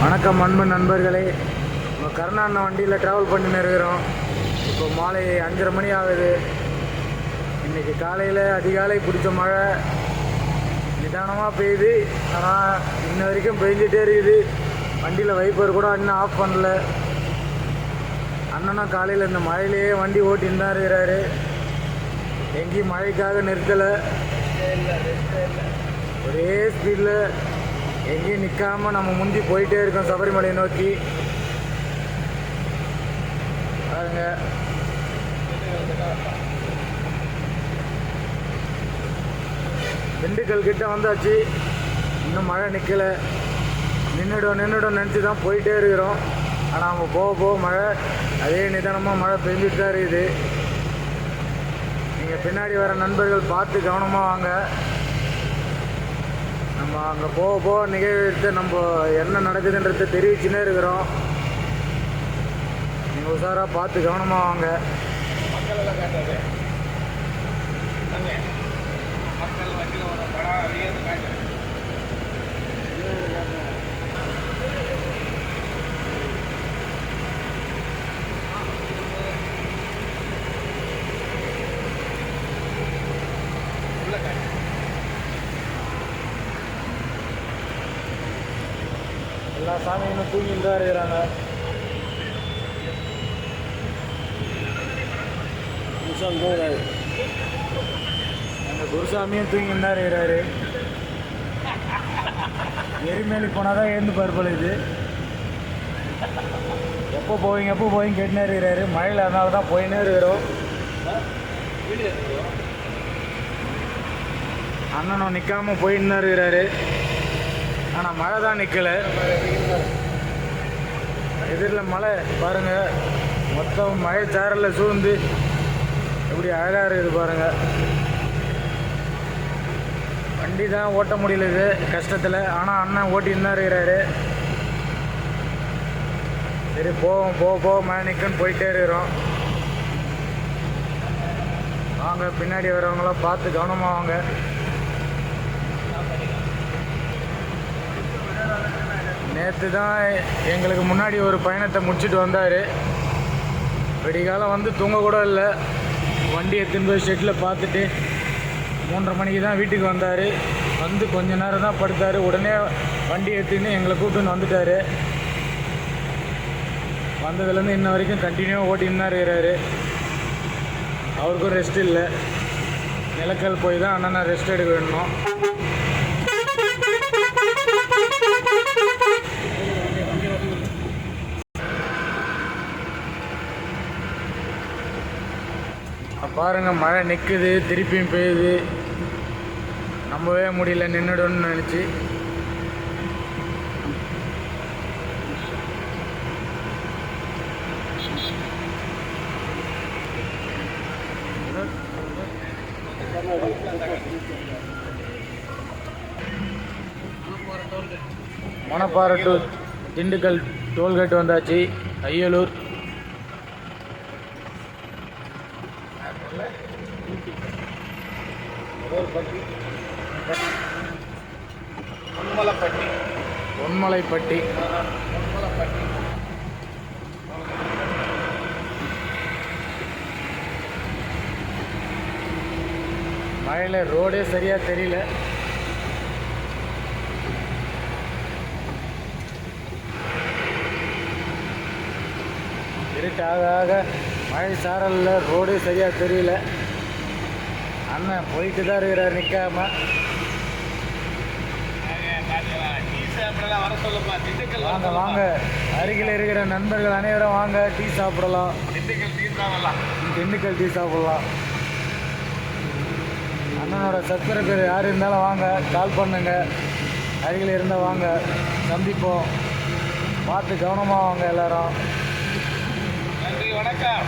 வணக்கம் அன்பு நண்பர்களே. நம்ம கருணாண்ண வண்டியில் ட்ராவல் பண்ணின்னு இருக்கிறோம். இப்போ மாலை 5:30 மணி ஆகுது. இன்றைக்கி காலையில் அதிகாலை பிடிச்ச மழை நிதானமாக பெய்யுது. ஆனால் இன்ன வரைக்கும் பெஞ்சிட்டே இருக்குது. வண்டியில் வைப்பர் கூட இன்னும் ஆஃப் பண்ணல. அண்ணனும் காலையில் இந்த மழையிலேயே வண்டி ஓட்டின்னு தான் இருக்கிறாரு. எங்கேயும் மழைக்காக நிறுத்தலை. ஒரே ஸ்பீடில் எங்கேயும் நிற்காமல் நம்ம முந்தி போயிட்டே இருக்கோம் சபரிமலையை நோக்கி. பாருங்க, திண்டுக்கல் கிட்ட வந்தாச்சு. இன்னும் மழை நிற்கலை. நின்றுடும் நினச்சி தான் போயிட்டே இருக்கிறோம். ஆனால் அவங்க போக போக மழை அதே நிதானமாக மழை பெஞ்சிட்டு தான் இருக்குது. நீங்கள் பின்னாடி வர நண்பர்கள் பார்த்து கவனமாக வாங்க. நம்ம அங்கே போக போக நிகழ்வு எடுத்து நம்ம என்ன நடக்குதுன்றதை தெரிவிச்சுன்னே இருக்கிறோம். நீங்கள் உஷாராக பார்த்து கவனமாக வாங்க. மக்களெல்லாம் காட்டாது. மக்கள் வண்டியில் வர படம் அதையே காட்டு. எல்லா சாமியும் தூங்கிட்டு தான் இருக்கிறாங்க. எங்கள் குருசாமியும் தூங்கிட்டு தான் இருக்கிறாரு. எரிமேலி போனால் தான் எழுந்து பருப்பல். இது எப்போ போவீங்க கேட்டுனே இருக்கிறாரு. மழையில் அதனால தான் போயின்னே இருக்கிறோம். அண்ணனும் நிற்காமல் போயின்னு தான் இருக்கிறாரு. ஆனால் மழை தான் நிற்கலை. எதிரில் மழை பாருங்கள். மொத்தம் மழை சாரலில் சூழ்ந்து எப்படி அழகாக இருக்குது பாருங்கள். வண்டி தான் ஓட்ட முடியல இது கஷ்டத்தில். ஆனால் அண்ணன் ஓட்டின்னு தான் இருக்கிறாரு. சரி போக மழை நிற்குன்னு போயிட்டே இருக்கிறோம். வாங்க, பின்னாடி வரவங்களாம் பார்த்து கவனமாக வாங்க. நேற்று தான் எங்களுக்கு முன்னாடி ஒரு பயணத்தை முடிச்சுட்டு வந்தார். வெடிகாலம் வந்து தூங்க கூட இல்லை. வண்டி எடுத்துன்னு போய் ஷெட்டில் பார்த்துட்டு 3:30 மணிக்கு தான் வீட்டுக்கு வந்தார். வந்து கொஞ்ச நேரம் தான் படுத்தார். உடனே வண்டி எடுத்துன்னு எங்களை கூப்பிட்டுன்னு வந்துட்டார். வந்ததுலேருந்து இன்ன வரைக்கும் கண்டினியூவாக ஓட்டின்னு தான் இருக்கிறாரு. அவருக்கும் ரெஸ்ட் இல்லை. நிலக்கல் போய் தான் அண்ணனை ரெஸ்ட் எடுக்க வேணும். பாருங்க, மழை நிற்குது, திருப்பியும் பெய்யுது. நம்பவே முடியல, நின்றுடும்னு நினச்சி. மணப்பாறை டு திண்டுக்கல் டோல்கேட் வந்தாச்சு. அய்யலூர் பொன்மலைப்பட்டி. மழையில் ரோடே சரியாக தெரியல. இருட்டாக மழை சாரலில் ரோடே சரியாக தெரியல. அண்ணன் போயிட்டு தான் இருக்கிறார் நிற்காம. வாங்க வாங்க, அருகில் இருக்கிற நண்பர்கள் அனைவரும் வாங்க, டீ சாப்பிடலாம். திண்டுக்கல் டீ சாப்பிடலாம். அண்ணனோட சப்ஸ்கிரைபர் யார் இருந்தாலும் வாங்க, கால் பண்ணுங்க. அருகில் இருந்தால் வாங்க, சந்திப்போம். பார்த்து கவனமாக வாங்க எல்லாரும். நன்றி, வணக்கம்.